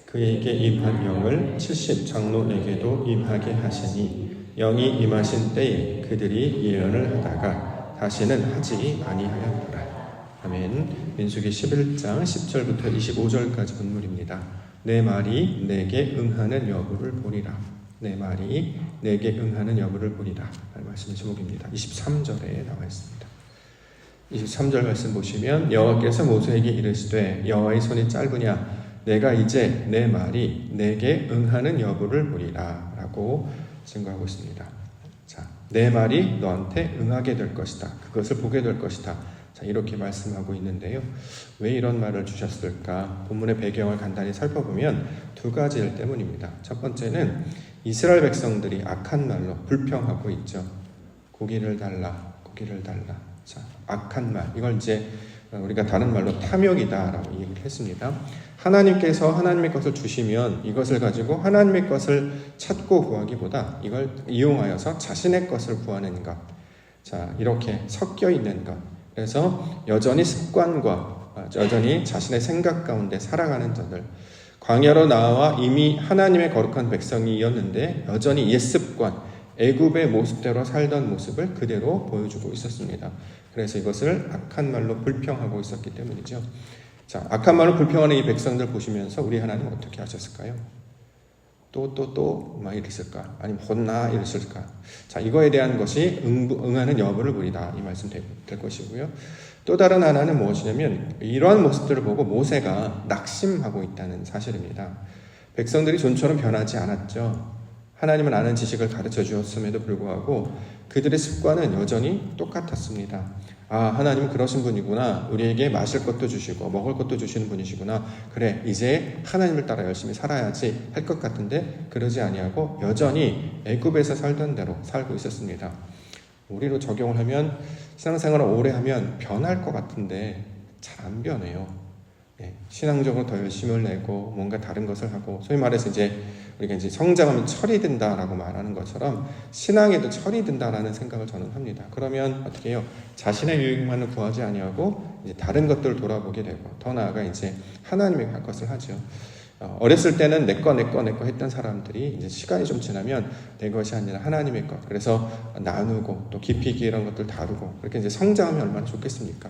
그에게 임한 영을 70 장로에게도 임하게 하시니 영이 임하신 때에 그들이 예언을 하다가 다시는 하지 아니하였더라. 아멘. 민수기 11장 10절부터 25절까지 본문입니다. 내 말이 내게 응하는 여부를 보리라. 내 말이 내게 응하는 여부를 보리라. 말씀의 제목입니다. 23절에 나와 있습니다. 23절 말씀 보시면 여호와께서 모세에게 이르시되 여호와의 손이 짧으냐 내가 이제 내 말이 내게 응하는 여부를 보리라 라고 증거하고 있습니다. 자, 내 말이 너한테 응하게 될 것이다. 그것을 보게 될 것이다. 자, 이렇게 말씀하고 있는데요. 왜 이런 말을 주셨을까? 본문의 배경을 간단히 살펴보면 두 가지 일 때문입니다. 첫 번째는 이스라엘 백성들이 악한 말로 불평하고 있죠. 고기를 달라, 고기를 달라. 자, 악한 말. 이걸 이제 우리가 다른 말로 탐욕이다라고 얘기를 했습니다. 하나님께서 하나님의 것을 주시면 이것을 가지고 하나님의 것을 찾고 구하기보다 이걸 이용하여서 자신의 것을 구하는 것. 자, 이렇게 섞여 있는 것. 그래서 여전히 습관과 여전히 자신의 생각 가운데 살아가는 자들. 광야로 나와 이미 하나님의 거룩한 백성이었는데 여전히 옛습관, 애굽의 모습대로 살던 모습을 그대로 보여주고 있었습니다. 그래서 이것을 악한 말로 불평하고 있었기 때문이죠. 자, 악한 말로 불평하는 이 백성들 보시면서 우리 하나님 어떻게 하셨을까요? 막 이랬을까? 아니면 혼나 이랬을까? 자, 이거에 대한 것이 응하는 여부를 보리다. 이 말씀 될 것이고요. 또 다른 하나는 무엇이냐면 이러한 모습들을 보고 모세가 낙심하고 있다는 사실입니다. 백성들이 전처럼 변하지 않았죠. 하나님은 아는 지식을 가르쳐 주었음에도 불구하고 그들의 습관은 여전히 똑같았습니다. 아, 하나님은 그러신 분이구나. 우리에게 마실 것도 주시고 먹을 것도 주시는 분이시구나. 그래, 이제 하나님을 따라 열심히 살아야지 할 것 같은데 그러지 아니하고 여전히 애굽에서 살던 대로 살고 있었습니다. 우리로 적용을 하면 신앙생활을 오래 하면 변할 것 같은데 잘 안 변해요. 신앙적으로 더 열심을 내고 뭔가 다른 것을 하고 소위 말해서 우리가 성장하면 철이 든다라고 말하는 것처럼 신앙에도 철이 든다라는 생각을 저는 합니다. 그러면 어떻게 해요? 자신의 유익만을 구하지 아니하고 다른 것들을 돌아보게 되고 더 나아가 하나님의 것을 하죠. 어렸을 때는 내 거 했던 사람들이 시간이 좀 지나면 내 것이 아니라 하나님의 것. 그래서 나누고 또 깊이 있게 이런 것들 다루고 그렇게 성장하면 얼마나 좋겠습니까?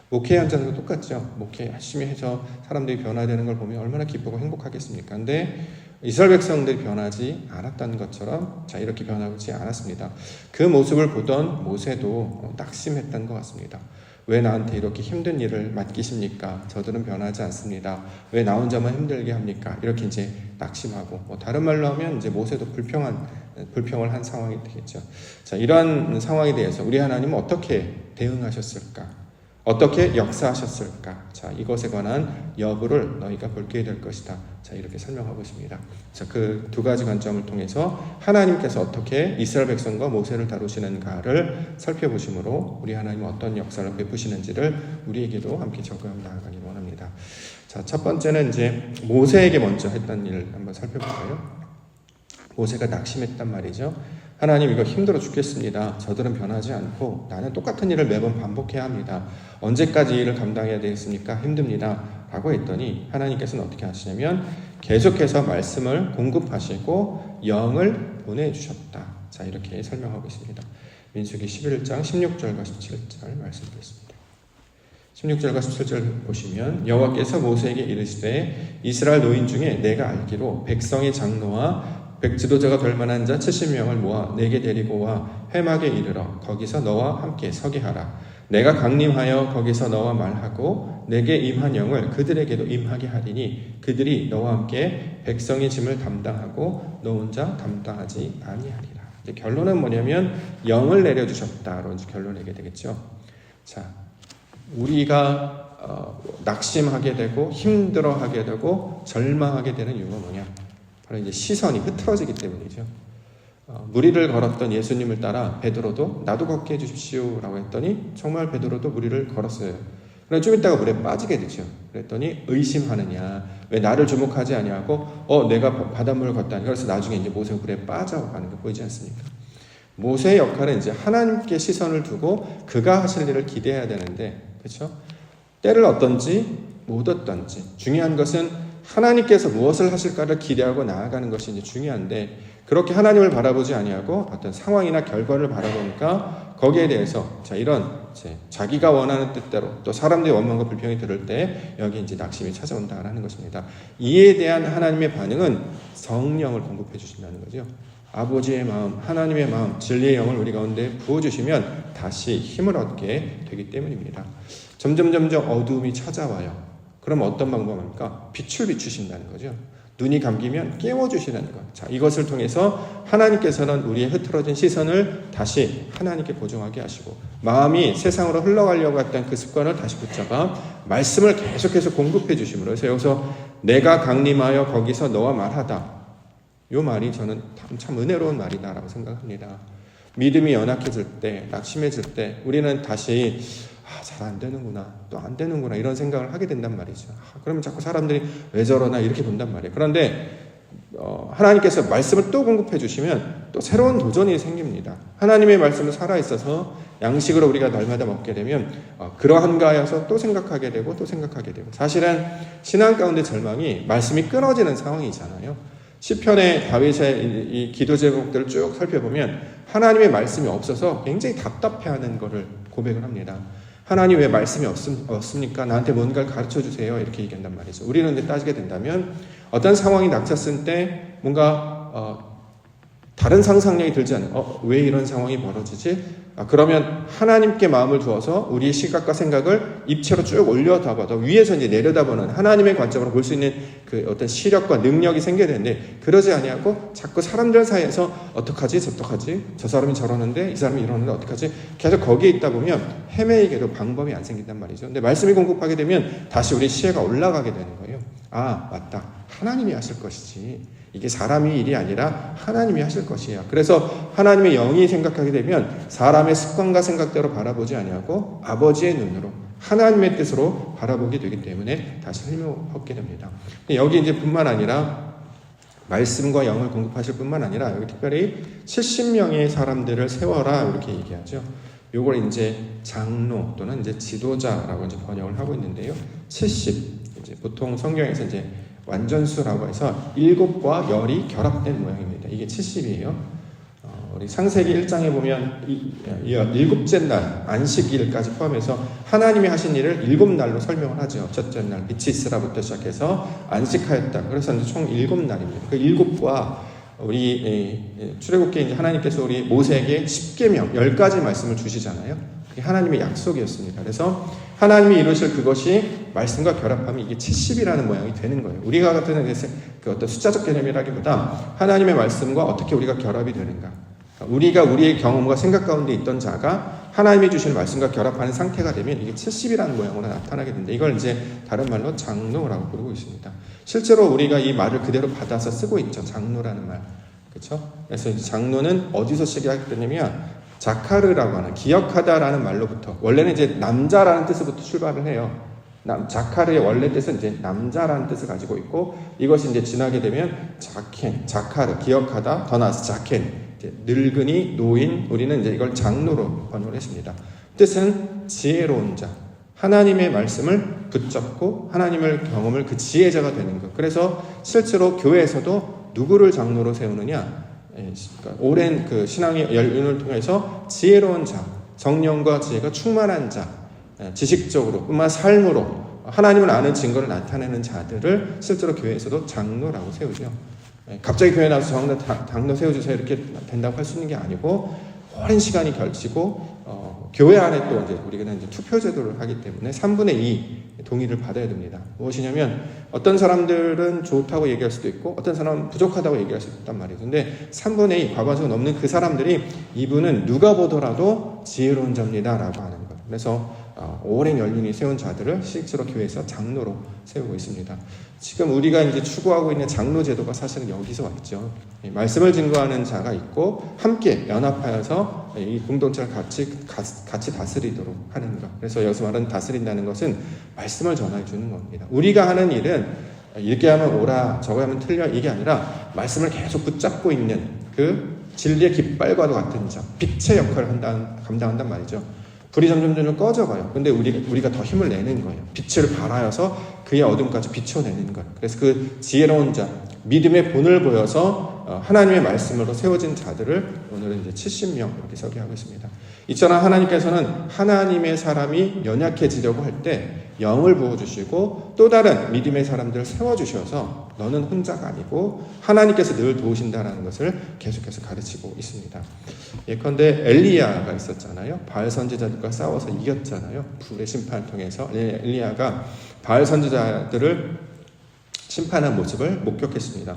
목회 현장도 똑같죠. 목회 열심히 해서 사람들이 변화되는 걸 보면 얼마나 기쁘고 행복하겠습니까? 근데 이스라엘 백성들이 변하지 않았다는 것처럼 이렇게 변하지 않았습니다. 그 모습을 보던 모세도 낙심했던 것 같습니다. 왜 나한테 이렇게 힘든 일을 맡기십니까? 저들은 변하지 않습니다. 왜 나 혼자만 힘들게 합니까? 이렇게 낙심하고 다른 말로 하면 모세도 불평을 한 상황이 되겠죠. 자, 이러한 상황에 대해서 우리 하나님은 어떻게 대응하셨을까? 어떻게 역사하셨을까? 자, 이것에 관한 여부를 너희가 볼게 될 것이다. 자, 이렇게 설명하고 있습니다. 자, 그 두 가지 관점을 통해서 하나님께서 어떻게 이스라엘 백성과 모세를 다루시는가를 살펴보심으로 우리 하나님은 어떤 역사를 베푸시는지를 우리에게도 함께 적용해 나가기 원합니다. 자, 첫 번째는 모세에게 먼저 했던 일을 한번 살펴볼까요? 모세가 낙심했단 말이죠. 하나님, 이거 힘들어 죽겠습니다. 저들은 변하지 않고 나는 똑같은 일을 매번 반복해야 합니다. 언제까지 이 일을 감당해야 되겠습니까? 힘듭니다. 라고 했더니 하나님께서는 어떻게 하시냐면 계속해서 말씀을 공급하시고 영을 보내주셨다. 자, 이렇게 설명하고 있습니다. 민수기 11장 16절과 17절 말씀드렸습니다. 16절과 17절 보시면 여호와께서 모세에게 이르시되 이스라엘 노인 중에 내가 알기로 백성의 장로와 백지도자가 될 만한 자 70명을 모아 내게 데리고 와 회막에 이르러 거기서 너와 함께 서게 하라. 내가 강림하여 거기서 너와 말하고 내게 임한 영을 그들에게도 임하게 하리니 그들이 너와 함께 백성의 짐을 담당하고 너 혼자 담당하지 아니하리라. 이제 결론은 뭐냐면 영을 내려주셨다로 이제 결론을 내게 되겠죠. 자, 우리가 낙심하게 되고 힘들어하게 되고 절망하게 되는 이유가 뭐냐? 바로 시선이 흐트러지기 때문이죠. 무리를 걸었던 예수님을 따라 베드로도 나도 걷게 해주십시오라고 했더니 정말 베드로도 무리를 걸었어요. 그러나 좀 있다가 물에 빠지게 되죠. 그랬더니 의심하느냐, 왜 나를 주목하지 아니하고 내가 바닷물을 걷다니. 그래서 나중에 모세가 물에 빠져가는 거 보이지 않습니까? 모세의 역할은 하나님께 시선을 두고 그가 하실 일을 기대해야 되는데, 그렇죠? 때를 어떤지 못 얻던지, 중요한 것은 하나님께서 무엇을 하실까를 기대하고 나아가는 것이 이제 중요한데, 그렇게 하나님을 바라보지 아니하고 어떤 상황이나 결과를 바라보니까 거기에 대해서 이런 자기가 원하는 뜻대로 또 사람들의 원망과 불평이 들을 때 여기 이제 낙심이 찾아온다라는 것입니다. 이에 대한 하나님의 반응은 성령을 공급해 주신다는 거죠. 아버지의 마음, 하나님의 마음, 진리의 영을 우리 가운데 부어주시면 다시 힘을 얻게 되기 때문입니다. 점점 어두움이 찾아와요. 그럼 어떤 방법입니까? 빛을 비추신다는 거죠. 눈이 감기면 깨워주시는 것. 자, 이것을 통해서 하나님께서는 우리의 흐트러진 시선을 다시 하나님께 고정하게 하시고, 마음이 세상으로 흘러가려고 했던 그 습관을 다시 붙잡아 말씀을 계속해서 공급해 주심으로 해서, 여기서 내가 강림하여 거기서 너와 말하다, 이 말이 저는 참 은혜로운 말이다라고 생각합니다. 믿음이 연약해질 때, 낙심해질 때 우리는 다시 잘 안 되는구나, 또 안 되는구나, 이런 생각을 하게 된단 말이죠. 그러면 자꾸 사람들이 왜 저러나 이렇게 본단 말이에요. 그런데 하나님께서 말씀을 또 공급해 주시면 또 새로운 도전이 생깁니다. 하나님의 말씀은 살아있어서 양식으로 우리가 날마다 먹게 되면 그러한가 해서 또 생각하게 되고 또 생각하게 되고, 사실은 신앙 가운데 절망이 말씀이 끊어지는 상황이잖아요. 시편의 다윗의 이 기도 제목들을 쭉 살펴보면 하나님의 말씀이 없어서 굉장히 답답해하는 것을 고백을 합니다. 하나님 왜 말씀이 없습니까? 나한테 뭔가를 가르쳐 주세요. 이렇게 얘기한단 말이죠. 우리는 이제 따지게 된다면 어떤 상황이 닥쳤을 때 뭔가 다른 상상력이 들지 않아요. 왜 이런 상황이 벌어지지? 그러면 하나님께 마음을 두어서 우리의 시각과 생각을 입체로 쭉 올려다봐도 위에서 이제 내려다보는 하나님의 관점으로 볼 수 있는 그 어떤 시력과 능력이 생겨야 되는데, 그러지 아니하고 자꾸 사람들 사이에서 어떡하지? 저떡하지? 저 사람이 저러는데 이 사람이 이러는데 어떡하지? 계속 거기에 있다 보면 헤매이게도 방법이 안 생긴단 말이죠. 근데 말씀이 공급하게 되면 다시 우리 시야가 올라가게 되는 거예요. 맞다. 하나님이 하실 것이지. 이게 사람의 일이 아니라 하나님이 하실 것이에요. 그래서 하나님의 영이 생각하게 되면 사람의 습관과 생각대로 바라보지 아니하고 아버지의 눈으로, 하나님의 뜻으로 바라보게 되기 때문에 다시 힘을 얻게 됩니다. 여기 이제 뿐만 아니라 말씀과 영을 공급하실 뿐만 아니라 여기 특별히 70명의 사람들을 세워라 이렇게 얘기하죠. 요걸 이제 장로 또는 이제 지도자라고 이제 번역을 하고 있는데요. 70, 이제 보통 성경에서 이제 완전수라고 해서 7과 10이 결합된 모양입니다. 이게 70이에요. 우리 창세기 1장에 보면 7째 날 안식일까지 포함해서 하나님이 하신 일을 7날로 설명을 하죠. 첫째 날 비치스라부터 시작해서 안식하였다. 그래서 총 7날입니다. 그 7과 우리 출애굽기에 이제 하나님께서 우리 모세에게 10계명 10가지 말씀을 주시잖아요. 그게 하나님의 약속이었습니다. 그래서 하나님이 이루실 그것이 말씀과 결합하면 이게 70이라는 모양이 되는 거예요. 우리가 같은 그 어떤 숫자적 개념이라기보다 하나님의 말씀과 어떻게 우리가 결합이 되는가. 우리가 우리의 경험과 생각 가운데 있던 자가 하나님이 주신 말씀과 결합하는 상태가 되면 이게 70이라는 모양으로 나타나게 된다. 이걸 이제 다른 말로 장로라고 부르고 있습니다. 실제로 우리가 이 말을 그대로 받아서 쓰고 있죠. 장로라는 말. 그렇죠? 그래서 이 장로는 어디서 시작됐냐면 자카르라고 하는, 기억하다라는 말로부터, 원래는 이제 남자라는 뜻으로부터 출발을 해요. 자카르의 원래 뜻은 이제 남자라는 뜻을 가지고 있고, 이것이 이제 지나게 되면 자켄, 자카르, 기억하다, 더 나아서 자켄, 이제 늙은이, 노인, 우리는 이제 이걸 장로로 번역을 했습니다. 뜻은 지혜로운 자, 하나님의 말씀을 붙잡고 하나님을 경험을 그 지혜자가 되는 것. 그래서 실제로 교회에서도 누구를 장로로 세우느냐? 그러니까 오랜 그 신앙의 연륜을 통해서 지혜로운 자, 성령과 지혜가 충만한 자, 지식적으로 뿐만 삶으로 하나님을 아는 증거를 나타내는 자들을 실제로 교회에서도 장로라고 세우죠. 갑자기 교회 나와서 장로 세워주세요 이렇게 된다고 할 수 있는 게 아니고, 오랜 시간이 걸치고 교회 안에 또 이제 우리가 이제 투표 제도를 하기 때문에 3분의 2 동의를 받아야 됩니다. 무엇이냐면 어떤 사람들은 좋다고 얘기할 수도 있고 어떤 사람은 부족하다고 얘기할 수도 있단 말이에요. 근데 3분의 2 과반수가 넘는 그 사람들이 이분은 누가 보더라도 지혜로운 자입니다 라고 하는 것. 그래서 오랜 연륜이 세운 자들을 실제로 교회에서 장로로 세우고 있습니다. 지금 우리가 이제 추구하고 있는 장로 제도가 사실은 여기서 왔죠. 말씀을 증거하는 자가 있고 함께 연합하여서 이 공동체를 같이 다스리도록 하는 것. 그래서 여기서 말하는 다스린다는 것은 말씀을 전해 주는 겁니다. 우리가 하는 일은 이렇게 하면 옳아, 저거 하면 틀려, 이게 아니라 말씀을 계속 붙잡고 있는 그 진리의 깃발과도 같은 자, 빛의 역할을 감당한단 말이죠. 불이 점점 꺼져가요. 근데 우리가 더 힘을 내는 거예요. 빛을 발하여서 그의 어둠까지 비춰내는 것. 그래서 그 지혜로운 자, 믿음의 본을 보여서 하나님의 말씀으로 세워진 자들을 오늘은 이제 70명 이렇게 소개하고 있습니다. 이처럼 하나님께서는 하나님의 사람이 연약해지려고 할 때 영을 부어주시고 또 다른 믿음의 사람들을 세워주셔서 너는 혼자가 아니고 하나님께서 늘 도우신다는 것을 계속해서 가르치고 있습니다. 예컨대 엘리야가 있었잖아요. 바알 선지자들과 싸워서 이겼잖아요. 불의 심판을 통해서 엘리야가 바알 선지자들을 심판한 모습을 목격했습니다.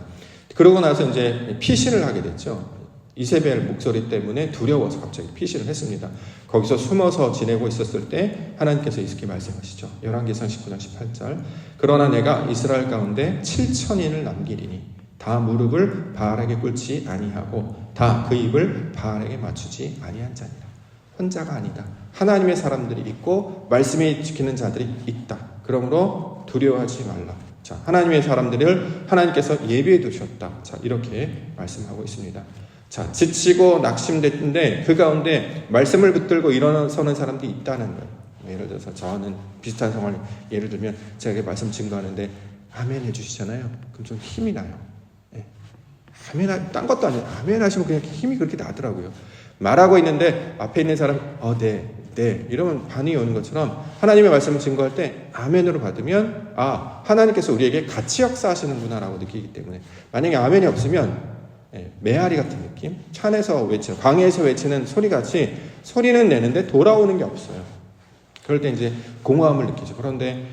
그러고 나서 이제 피신을 하게 됐죠. 이세벨 목소리 때문에 두려워서 갑자기 피신을 했습니다. 거기서 숨어서 지내고 있었을 때 하나님께서 이렇게 말씀하시죠. 열왕기상 19장 18절 그러나 내가 이스라엘 가운데 7천인을 남기리니 다 무릎을 바알에게 꿇지 아니하고 다 그 입을 바알에게 맞추지 아니한 자니라. 혼자가 아니다. 하나님의 사람들이 있고 말씀이 지키는 자들이 있다. 그러므로 두려워하지 말라. 자, 하나님의 사람들을 하나님께서 예비해 두셨다. 자, 이렇게 말씀하고 있습니다. 자, 지치고 낙심됐는데 그 가운데 말씀을 붙들고 일어서는 사람들이 있다는 거예요. 예를 들어서 저는 비슷한 상황을 예를 들면 제가 말씀 증거하는데 아멘 해주시잖아요. 그럼 좀 힘이 나요. 예. 아멘, 딴 것도 아니에요. 아멘 하시면 그냥 힘이 그렇게 나더라고요. 말하고 있는데 앞에 있는 사람이 네 이러면 반응이 오는 것처럼 하나님의 말씀을 증거할 때 아멘으로 받으면 하나님께서 우리에게 같이 역사하시는구나 라고 느끼기 때문에 만약에 아멘이 없으면 메아리 같은 느낌? 산에서 외치는, 광야에서 외치는 소리같이 소리는 내는데 돌아오는 게 없어요. 그럴 때 이제 공허함을 느끼죠. 그런데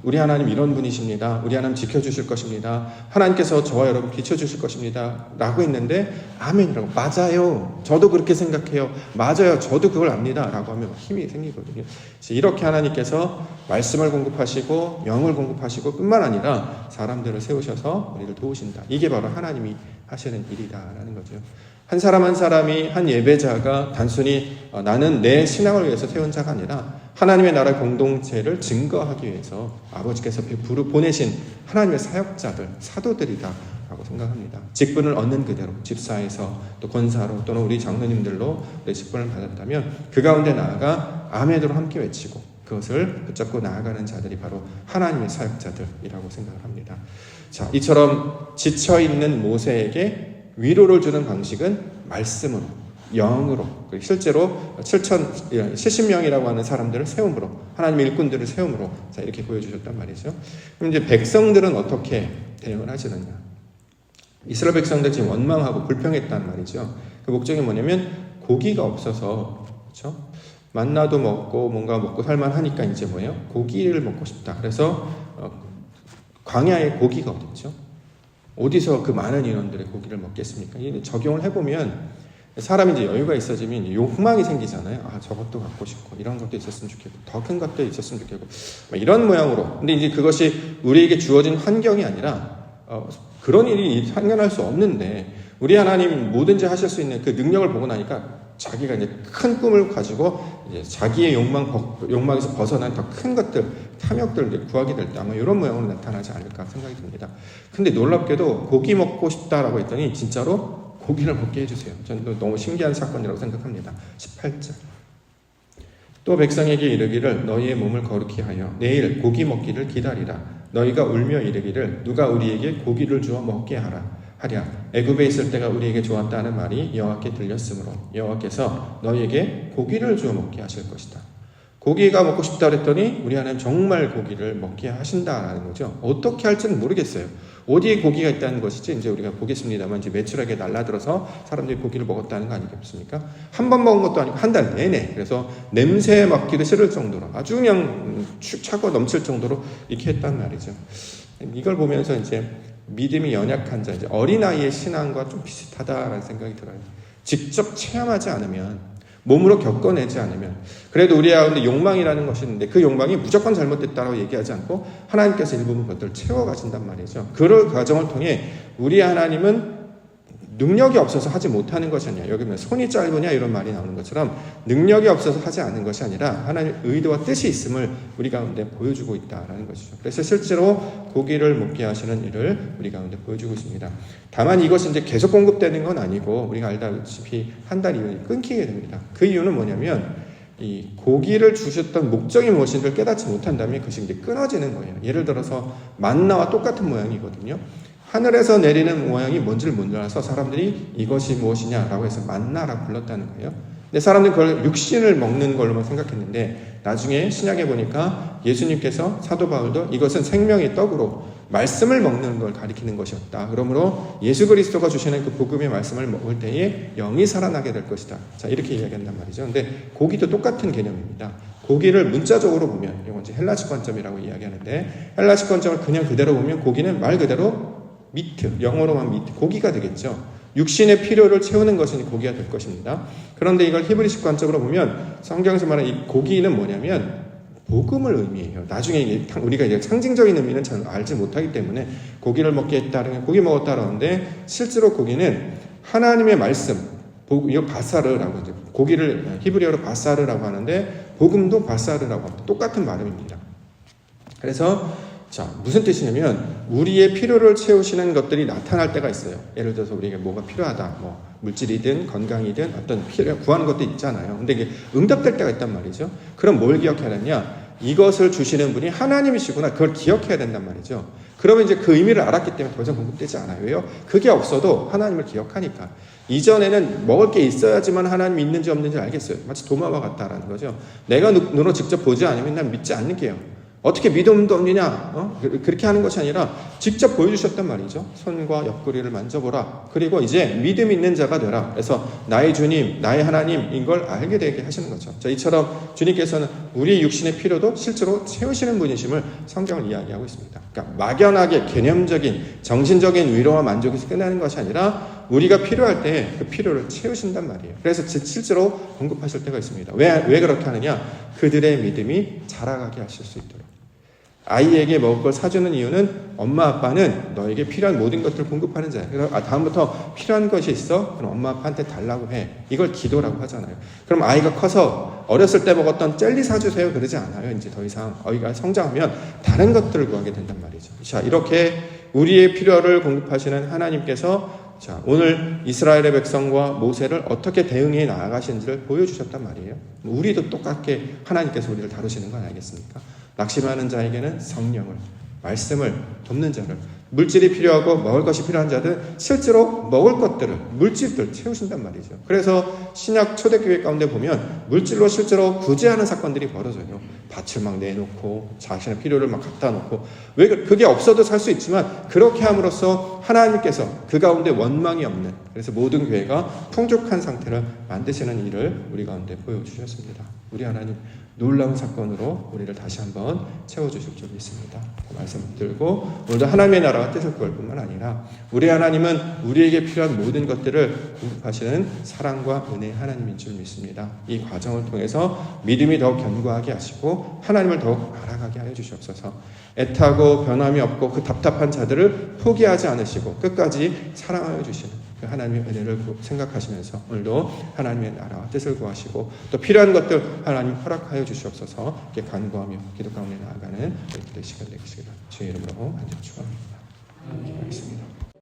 우리 하나님 이런 분이십니다. 우리 하나님 지켜주실 것입니다. 하나님께서 저와 여러분 비춰주실 것입니다. 라고 했는데 아멘이라고 맞아요. 저도 그렇게 생각해요. 맞아요. 저도 그걸 압니다. 라고 하면 힘이 생기거든요. 이렇게 하나님께서 말씀을 공급하시고 영을 공급하시고 뿐만 아니라 사람들을 세우셔서 우리를 도우신다. 이게 바로 하나님이 하시는 일이다라는 거죠. 한 사람 한 사람이 한 예배자가 단순히 나는 내 신앙을 위해서 세운 자가 아니라 하나님의 나라 공동체를 증거하기 위해서 아버지께서 보내신 하나님의 사역자들, 사도들이다라고 생각합니다. 직분을 얻는 그대로 집사에서 또 권사로 또는 우리 장로님들로 내 직분을 받았다면 그 가운데 나아가 아멘으로 함께 외치고 그것을 붙잡고 나아가는 자들이 바로 하나님의 사역자들이라고 생각을 합니다. 자, 이처럼 지쳐있는 모세에게 위로를 주는 방식은 말씀으로, 영으로, 실제로 70명이라고 하는 사람들을 세움으로, 하나님의 일꾼들을 세움으로, 자, 이렇게 보여주셨단 말이죠. 그럼 이제 백성들은 어떻게 대응을 하시느냐? 이스라엘 백성들 지금 원망하고 불평했단 말이죠. 그 목적이 뭐냐면 고기가 없어서, 그렇죠? 만나도 먹고 뭔가 먹고 살만하니까 이제 뭐예요? 고기를 먹고 싶다. 그래서 광야에 고기가 어딨죠? 어디서 그 많은 인원들의 고기를 먹겠습니까? 적용을 해보면 사람이 이제 여유가 있어지면 욕망이 생기잖아요. 저것도 갖고 싶고 이런 것도 있었으면 좋겠고 더 큰 것도 있었으면 좋겠고 이런 모양으로. 근데 이제 그것이 우리에게 주어진 환경이 아니라 그런 일이 상관할 수 없는데 우리 하나님 뭐든지 하실 수 있는 그 능력을 보고 나니까 자기가 이제 큰 꿈을 가지고 이제 자기의 욕망에서 벗어난 더 큰 것들, 탐욕들 구하게 될 때 아마 이런 모양으로 나타나지 않을까 생각이 듭니다. 근데 놀랍게도 고기 먹고 싶다라고 했더니 진짜로 고기를 먹게 해주세요. 저는 너무 신기한 사건이라고 생각합니다. 18절. 또 백성에게 이르기를 너희의 몸을 거룩히 하여 내일 고기 먹기를 기다리라. 너희가 울며 이르기를 누가 우리에게 고기를 주어 먹게 하랴. 애굽에 있을 때가 우리에게 좋았다는 말이 여호와께 들렸으므로 여호와께서 너희에게 고기를 주어 먹게 하실 것이다. 고기가 먹고 싶다 그랬더니 우리 하나님 정말 고기를 먹게 하신다라는 거죠. 어떻게 할지는 모르겠어요. 어디에 고기가 있다는 것이지 이제 우리가 보겠습니다만 이제 매출하게 날라들어서 사람들이 고기를 먹었다는 거 아니겠습니까? 한 번 먹은 것도 아니고 한 달 내내. 그래서 냄새 맡기도 싫을 정도로 아주 그냥 차고 넘칠 정도로 이렇게 했단 말이죠. 이걸 보면서 이제 믿음이 연약한 자, 이제 어린아이의 신앙과 좀 비슷하다라는 생각이 들어요. 직접 체험하지 않으면, 몸으로 겪어내지 않으면, 그래도 우리 가운데 욕망이라는 것이 있는데 그 욕망이 무조건 잘못됐다고 얘기하지 않고 하나님께서 일부분 것들을 채워가신단 말이죠. 그 과정을 통해 우리 하나님은 능력이 없어서 하지 못하는 것이 아니야. 여기 보면 손이 짧으냐 이런 말이 나오는 것처럼 능력이 없어서 하지 않는 것이 아니라 하나님의 의도와 뜻이 있음을 우리 가운데 보여주고 있다라는 것이죠. 그래서 실제로 고기를 먹게 하시는 일을 우리 가운데 보여주고 있습니다. 다만 이것이 이제 계속 공급되는 건 아니고 우리가 알다시피 한 달 이후에 끊기게 됩니다. 그 이유는 뭐냐면 이 고기를 주셨던 목적이 무엇인지를 깨닫지 못한다면 그것이 이제 끊어지는 거예요. 예를 들어서 만나와 똑같은 모양이거든요. 하늘에서 내리는 모양이 뭔지를 몰라서 사람들이 이것이 무엇이냐라고 해서 만나라고 불렀다는 거예요. 근데 사람들은 그걸 육신을 먹는 걸로만 생각했는데 나중에 신약에 보니까 예수님께서 사도 바울도 이것은 생명의 떡으로 말씀을 먹는 걸 가리키는 것이었다. 그러므로 예수 그리스도가 주시는 그 복음의 말씀을 먹을 때에 영이 살아나게 될 것이다. 자, 이렇게 이야기한단 말이죠. 근데 고기도 똑같은 개념입니다. 고기를 문자적으로 보면 이건 이제 헬라식 관점이라고 이야기하는데 헬라식 관점을 그냥 그대로 보면 고기는 말 그대로 미트, 영어로만 미트, 고기가 되겠죠. 육신의 필요를 채우는 것이 고기가 될 것입니다. 그런데 이걸 히브리식 관점으로 보면 성경에서 말하는 이 고기는 뭐냐면 복음을 의미해요. 나중에 우리가 이제 상징적인 의미는 잘 알지 못하기 때문에 고기를 먹게 했다는 고기 먹었다라는데 실제로 고기는 하나님의 말씀, 이거 바사르라고 이제 고기를 히브리어로 바사르라고 하는데 복음도 바사르라고 합니다. 똑같은 발음입니다. 그래서 자, 무슨 뜻이냐면 우리의 필요를 채우시는 것들이 나타날 때가 있어요. 예를 들어서 우리에게 뭐가 필요하다, 뭐 물질이든 건강이든 어떤 구하는 것도 있잖아요. 근데 이게 응답될 때가 있단 말이죠. 그럼 뭘 기억해야 되냐? 이것을 주시는 분이 하나님이시구나. 그걸 기억해야 된단 말이죠. 그러면 이제 그 의미를 알았기 때문에 더 이상 공급되지 않아요. 왜요? 그게 없어도 하나님을 기억하니까. 이전에는 먹을 게 있어야지만 하나님이 있는지 없는지 알겠어요. 마치 도마와 같다라는 거죠. 내가 눈으로 직접 보지 않으면 난 믿지 않을게요. 어떻게 믿음도 없느냐? 그렇게 하는 것이 아니라 직접 보여주셨단 말이죠. 손과 옆구리를 만져보라. 그리고 이제 믿음 있는 자가 되라. 그래서 나의 주님, 나의 하나님인 걸 알게 되게 하시는 거죠. 자, 이처럼 주님께서는 우리 육신의 필요도 실제로 채우시는 분이심을 성경을 이야기하고 있습니다. 그러니까 막연하게 개념적인 정신적인 위로와 만족에서 끝나는 것이 아니라 우리가 필요할 때 그 필요를 채우신단 말이에요. 그래서 실제로 공급하실 때가 있습니다. 왜 그렇게 하느냐? 그들의 믿음이 자라가게 하실 수 있도록. 아이에게 먹을 걸 사주는 이유는 엄마 아빠는 너에게 필요한 모든 것들을 공급하는 자야. 그래서 다음부터 필요한 것이 있어? 그럼 엄마 아빠한테 달라고 해. 이걸 기도라고 하잖아요. 그럼 아이가 커서 어렸을 때 먹었던 젤리 사주세요 그러지 않아요. 이제 더 이상 아이가 성장하면 다른 것들을 구하게 된단 말이죠. 자, 이렇게 우리의 필요를 공급하시는 하나님께서 자, 오늘 이스라엘의 백성과 모세를 어떻게 대응해 나아가시는지를 보여주셨단 말이에요. 우리도 똑같게 하나님께서 우리를 다루시는 건 알겠습니까? 낙심하는 자에게는 성령을, 말씀을 돕는 자를, 물질이 필요하고 먹을 것이 필요한 자들, 실제로 먹을 것들을, 물질들 채우신단 말이죠. 그래서 신약 초대교회 가운데 보면 물질로 실제로 구제하는 사건들이 벌어져요. 밭을 막 내놓고 자신의 필요를 막 갖다 놓고, 왜 그게 없어도 살 수 있지만 그렇게 함으로써 하나님께서 그 가운데 원망이 없는, 그래서 모든 교회가 풍족한 상태를 만드시는 일을 우리 가운데 보여주셨습니다. 우리 하나님 놀라운 사건으로 우리를 다시 한번 채워주실 줄 믿습니다. 그 말씀 들고 오늘도 하나님의 나라가 뜻을 구할 뿐만 아니라 우리 하나님은 우리에게 필요한 모든 것들을 공급하시는 사랑과 은혜의 하나님인 줄 믿습니다. 이 과정을 통해서 믿음이 더욱 견고하게 하시고 하나님을 더욱 알아가게 하여 주시옵소서. 애타고 변함이 없고 그 답답한 자들을 포기하지 않으시고 끝까지 사랑하여 주시는 그 하나님의 은혜를 생각하시면서 오늘도 하나님의 나라와 뜻을 구하시고 또 필요한 것들 하나님 허락하여 주시옵소서. 이렇게 간구하며 기도 가운데 나아가는 기도의 시간 되시기를 주의 이름으로 간절히 축원합니다. 기도하겠습니다.